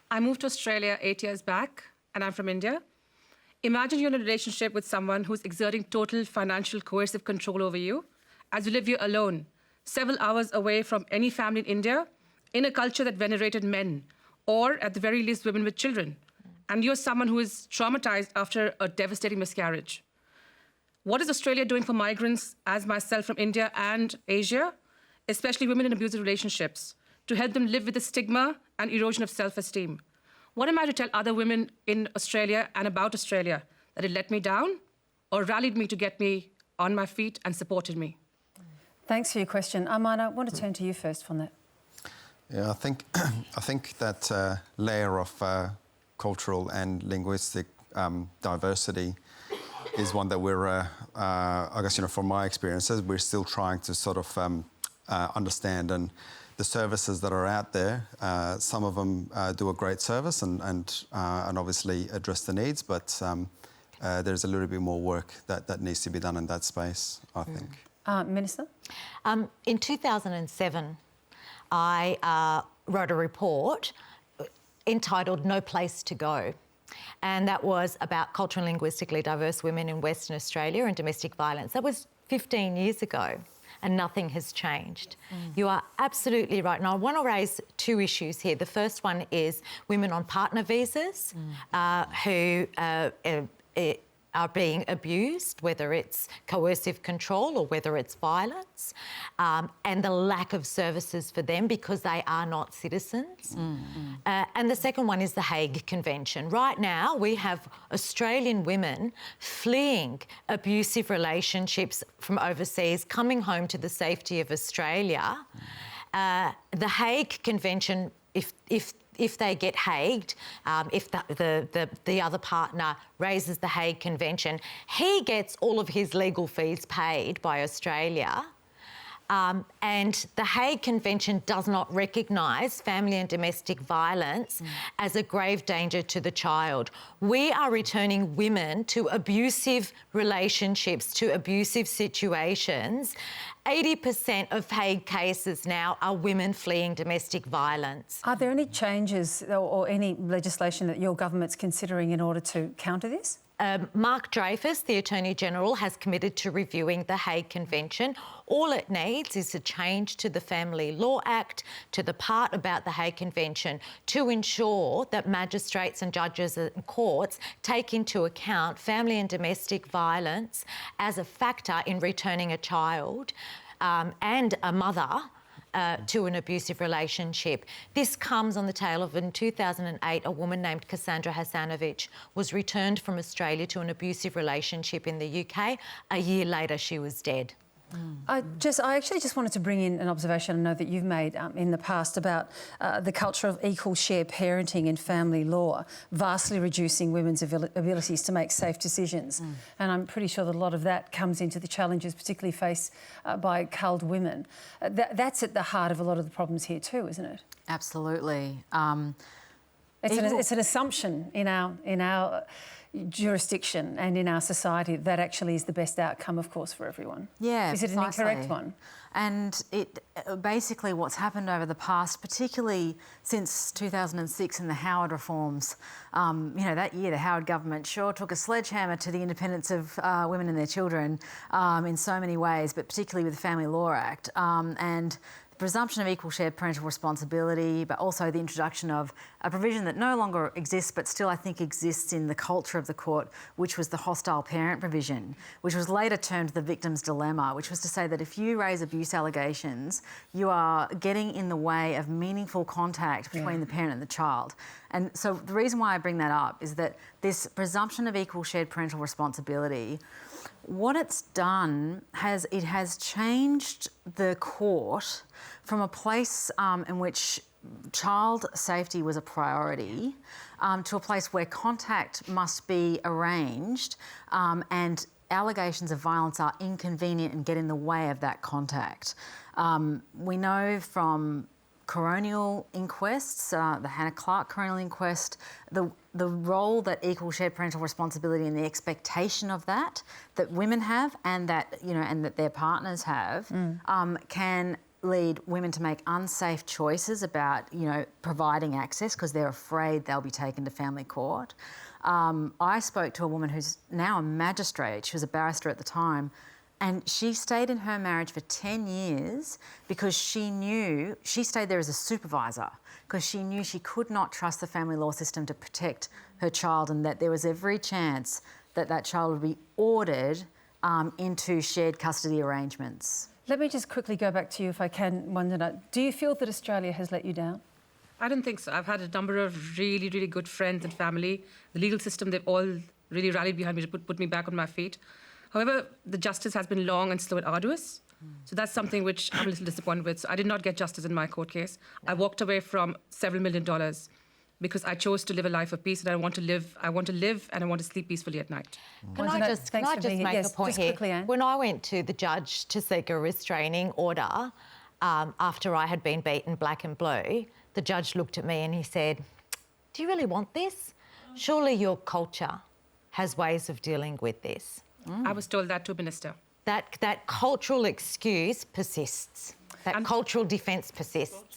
I moved to Australia 8 years back, and I'm from India. Imagine you're in a relationship with someone who's exerting total financial coercive control over you as you live here alone, several hours away from any family in India, in a culture that venerated men, or at the very least, women with children. And you're someone who is traumatized after a devastating miscarriage. What is Australia doing for migrants, as myself from India and Asia, especially women in abusive relationships, to help them live with the stigma and erosion of self-esteem? What am I to tell other women in Australia and about Australia? That it let me down or rallied me to get me on my feet and supported me? Thanks for your question. Arman, I want to turn to you first on that. Yeah, I think that layer of cultural and linguistic diversity is one that we're, I guess, from my experiences, we're still trying to sort of understand. And the services that are out there, some of them do a great service and obviously address the needs, but there's a little bit more work that needs to be done in that space, I think. Minister? In 2007, I wrote a report entitled No Place to Go. And that was about culturally and linguistically diverse women in Western Australia and domestic violence. That was 15 years ago. And nothing has changed. You are absolutely right. And I want to raise two issues here. The first one is women on partner visas who are being abused, whether it's coercive control or whether it's violence, and the lack of services for them because they are not citizens. And the second one is the Hague Convention. Right now, we have Australian women fleeing abusive relationships from overseas, coming home to the safety of Australia. The Hague Convention, if they get Hagued, if the other partner raises the Hague Convention, he gets all of his legal fees paid by Australia. And the Hague Convention does not recognise family and domestic violence as a grave danger to the child. We are returning women to abusive relationships, to abusive situations. 80% of Hague cases now are women fleeing domestic violence. Are there any changes or any legislation that your government's considering in order to counter this? Mark Dreyfus, the Attorney-General, has committed to reviewing the Hague Convention. All it needs is a change to the Family Law Act, to the part about the Hague Convention, to ensure that magistrates and judges and courts take into account family and domestic violence as a factor in returning a child and a mother to an abusive relationship. This comes on the tail of, in 2008, a woman named Cassandra Hasanovic was returned from Australia to an abusive relationship in the UK. A year later, she was dead. I actually just wanted to bring in an observation I know that you've made in the past about the culture of equal share parenting in family law, vastly reducing women's abilities to make safe decisions. And I'm pretty sure that a lot of that comes into the challenges particularly faced by culled women. That's at the heart of a lot of the problems here too, isn't it? Absolutely. It's an assumption in our jurisdiction and in our society that actually is the best outcome, of course, for everyone. Yeah, is it precisely. an incorrect one? And it basically what's happened over the past, particularly since 2006 and the Howard reforms, that year the Howard government sure took a sledgehammer to the independence of women and their children in so many ways, but particularly with the Family Law Act. And presumption of equal shared parental responsibility, but also the introduction of a provision that no longer exists but still I think exists in the culture of the court, which was the hostile parent provision, which was later termed the victim's dilemma, which was to say that if you raise abuse allegations, you are getting in the way of meaningful contact between the parent and the child. And so the reason why I bring that up is that this presumption of equal shared parental responsibility, what it's done it has changed the court from a place in which child safety was a priority to a place where contact must be arranged and allegations of violence are inconvenient and get in the way of that contact. We know from coronial inquests, the Hannah Clark coronial inquest, the role that equal shared parental responsibility and the expectation of that women have and that, and that their partners have can lead women to make unsafe choices about, providing access because they're afraid they'll be taken to family court. I spoke to a woman who's now a magistrate. She was a barrister at the time, and she stayed in her marriage for 10 years because she stayed there as a supervisor because she knew she could not trust the family law system to protect her child, and that there was every chance that that child would be ordered into shared custody arrangements. Let me just quickly go back to you, if I can, Wandana. Do you feel that Australia has let you down? I don't think so. I've had a number of really, really good friends and family. The legal system, they've all really rallied behind me to put me back on my feet. However, the justice has been long and slow and arduous. So that's something which I'm a little disappointed with. So I did not get justice in my court case. I walked away from several $1 million because I chose to live a life of peace, and I want to live and I want to sleep peacefully at night. Can I just make a point here? Quickly, Anne. When I went to the judge to seek a restraining order after I had been beaten black and blue, the judge looked at me and he said, "Do you really want this? Surely your culture has ways of dealing with this." I was told that to a minister. That cultural excuse persists. That cultural defence persists.